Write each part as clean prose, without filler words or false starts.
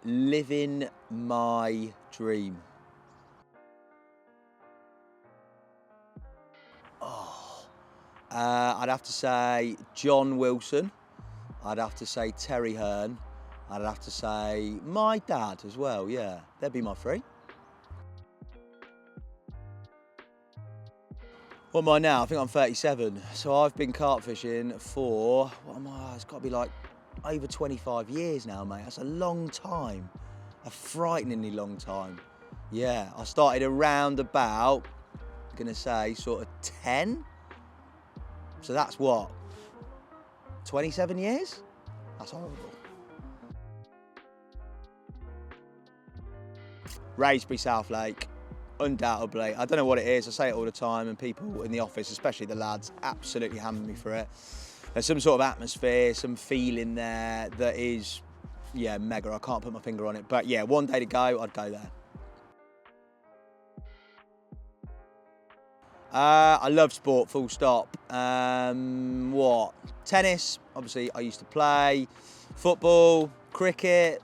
living my dream. I'd have to say John Wilson. I'd have to say Terry Hearn. I'd have to say my dad as well, yeah. They'd be my three. What am I now? I think I'm 37. So I've been carp fishing for, what am I? It's got to be like over 25 years now, mate. That's a long time. A frighteningly long time. Yeah, I started around about, I'm going to say sort of 10. So that's what? 27 years? That's horrible. Raisbury South Lake, undoubtedly. I don't know what it is, I say it all the time, and people in the office, especially the lads, absolutely hammer me for it. There's some sort of atmosphere, some feeling there that is, yeah, mega. I can't put my finger on it. But yeah, one day to go, I'd go there. I love sport, full stop. What? Tennis, obviously I used to play. Football, cricket,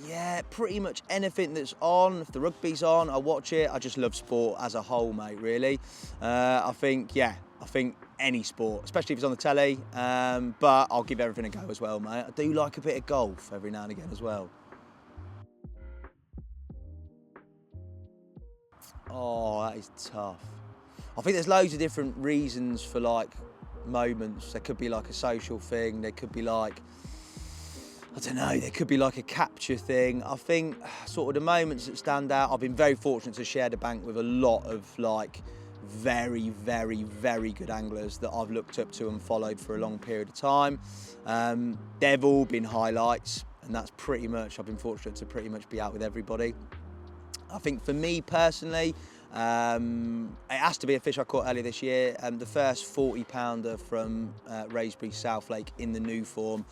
yeah, pretty much anything that's on. If the rugby's on, I watch it. I just love sport as a whole, mate, really. I think any sport, especially if it's on the telly, but I'll give everything a go as well, mate. I do like a bit of golf every now and again as well. Oh, that is tough. I think there's loads of different reasons for like moments. There could be like a social thing, there could be like, I don't know, there could be like a capture thing. I think sort of the moments that stand out, I've been very fortunate to share the bank with a lot of like very, very, very good anglers that I've looked up to and followed for a long period of time. They've all been highlights, and that's pretty much, I've been fortunate to pretty much be out with everybody. I think for me personally, it has to be a fish I caught earlier this year. The first 40-pounder from Raisbury South Lake in the new form.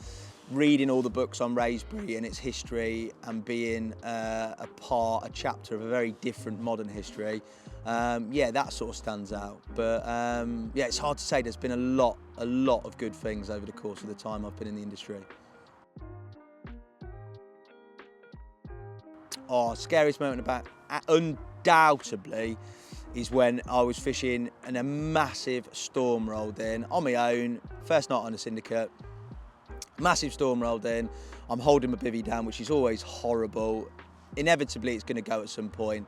Reading all the books on Raisbury and its history and being a chapter of a very different modern history, yeah, that sort of stands out. But yeah, it's hard to say. There's been a lot of good things over the course of the time I've been in the industry. Oh, scariest moment about, undoubtedly, is when I was fishing and a massive storm rolled in on my own, first night on a syndicate. Massive storm rolled in. I'm holding my bivvy down, which is always horrible. Inevitably, it's going to go at some point.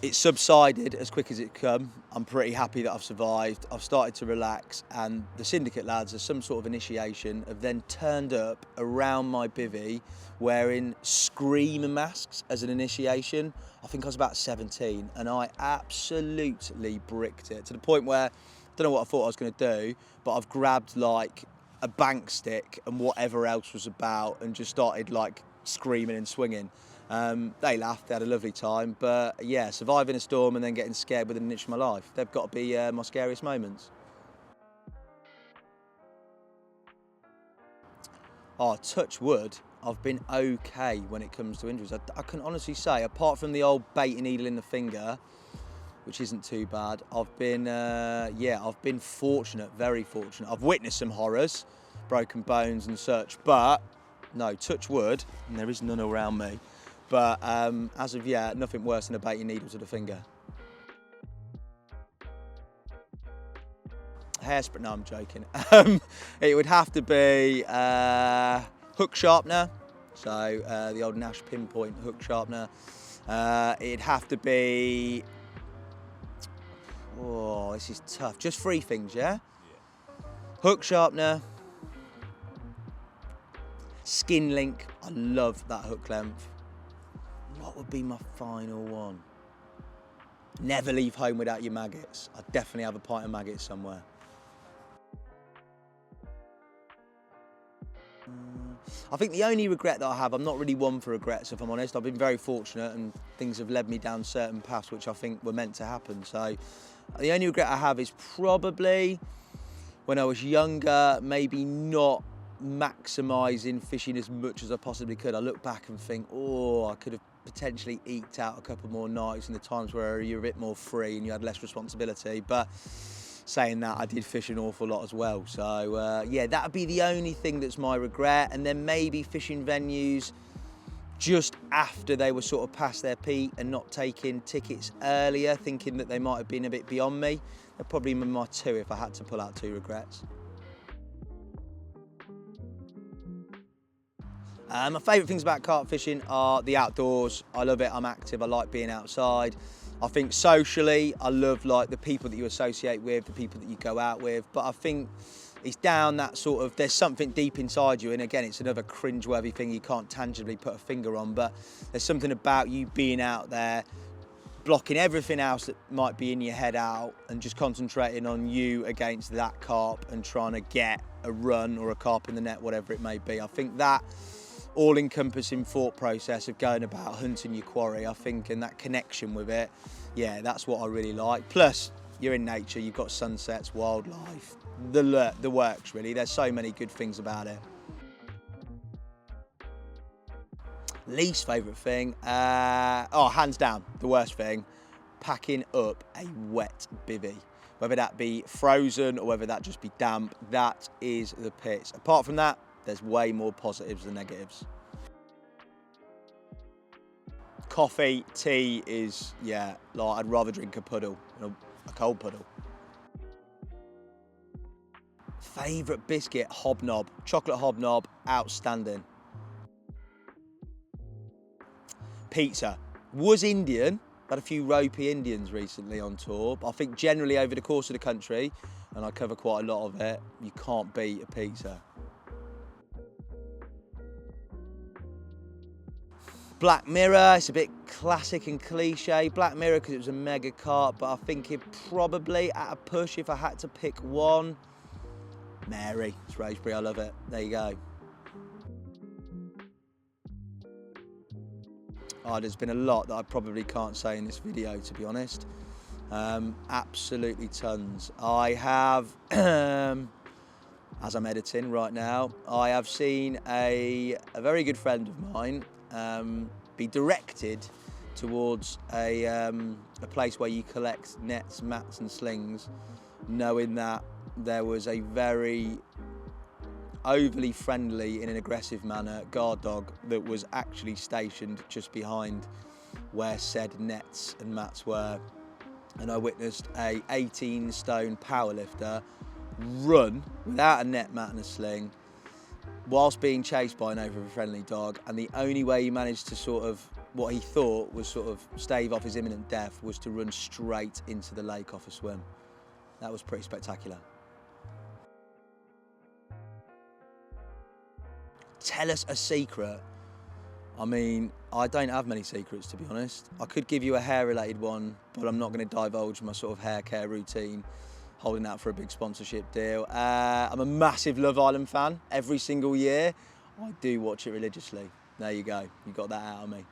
It subsided as quick as it come. I'm pretty happy that I've survived. I've started to relax, and the syndicate lads, as some sort of initiation, have then turned up around my bivvy wearing screamer masks as an initiation. I think I was about 17, and I absolutely bricked it to the point where I don't know what I thought I was going to do, but I've grabbed like a bank stick and whatever else was about and just started like screaming and swinging. They laughed, they had a lovely time, but yeah, surviving a storm and then getting scared within an inch of my life, they've got to be my scariest moments. Oh, touch wood, I've been okay when it comes to injuries. I can honestly say, apart from the old baiting needle in the finger, which isn't too bad, I've been fortunate, very fortunate. I've witnessed some horrors, broken bones and such, but no, touch wood, and there is none around me. But as of yet, nothing worse than a baiting needle to the finger. Hairspray, no, I'm joking. It would have to be hook sharpener, so the old Nash pinpoint hook sharpener. It'd have to be, oh, this is tough. Just three things, yeah? Hook sharpener, skin link. I love that hook length. What would be my final one? Never leave home without your maggots. I definitely have a pint of maggots somewhere. I think the only regret that I have, I'm not really one for regrets, if I'm honest. I've been very fortunate and things have led me down certain paths which I think were meant to happen. So the only regret I have is probably when I was younger, maybe not maximising fishing as much as I possibly could. I look back and think, oh, I could have potentially eked out a couple more nights in the times where you're a bit more free and you had less responsibility. But saying that, I did fish an awful lot as well. So yeah, that would be the only thing that's my regret. And then maybe fishing venues just after they were sort of past their peak and not taking tickets earlier, thinking that they might have been a bit beyond me. They're probably my 2 if I had to pull out 2 regrets. My favourite things about carp fishing are the outdoors. I love it, I'm active, I like being outside. I think socially, I love like the people that you associate with, the people that you go out with, but I think it's down that sort of, there's something deep inside you, and again, it's another cringeworthy thing you can't tangibly put a finger on, but there's something about you being out there, blocking everything else that might be in your head out and just concentrating on you against that carp and trying to get a run or a carp in the net, whatever it may be. I think that all-encompassing thought process of going about hunting your quarry, I think, and that connection with it, yeah, that's what I really like. Plus, you're in nature, you've got sunsets, wildlife, the works really. There's so many good things about it. Least favourite thing, hands down, the worst thing, packing up a wet bivvy. Whether that be frozen or whether that just be damp, that is the pits. Apart from that, there's way more positives than negatives. Coffee, tea is, yeah, like I'd rather drink a puddle than a cold puddle. Favourite biscuit, hobnob. Chocolate hobnob, outstanding. Pizza. Was Indian, had a few ropey Indians recently on tour, but I think generally over the course of the country, and I cover quite a lot of it, you can't beat a pizza. Black Mirror, it's a bit classic and cliche. Black Mirror because it was a mega carp, but I think it probably, at a push, if I had to pick one, Mary, it's Raspberry, I love it. There you go. Oh, there's been a lot that I probably can't say in this video, to be honest. Absolutely tons. I have, as I'm editing right now, I have seen a very good friend of mine be directed towards a place where you collect nets, mats and slings, knowing that there was a very overly friendly, in an aggressive manner, guard dog that was actually stationed just behind where said nets and mats were. And I witnessed a 18-stone powerlifter run without a net, mat and a sling whilst being chased by an over-friendly dog, and the only way he managed to sort of, what he thought was sort of stave off his imminent death, was to run straight into the lake off a swim. That was pretty spectacular. Tell us a secret. I mean, I don't have many secrets, to be honest. I could give you a hair-related one, but I'm not going to divulge my sort of hair care routine, holding out for a big sponsorship deal. I'm a massive Love Island fan. Every single year, I do watch it religiously. There you go. You got that out of me.